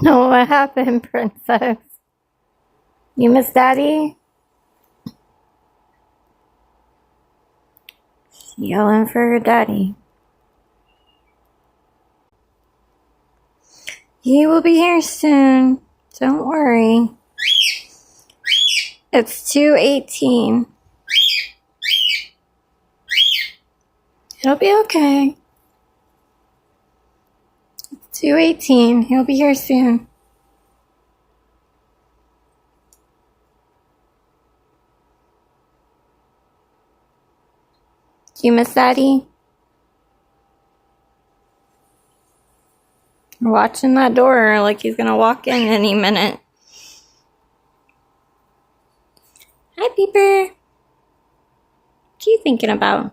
Oh, what happened, princess? You miss daddy? Yelling for her daddy. He will be here soon. Don't worry. It's 2:18. It'll be okay. It's 2:18. He'll be here soon. Do you miss daddy? You're watching that door like he's gonna walk in any minute. Hi, Peeper. What are you thinking about?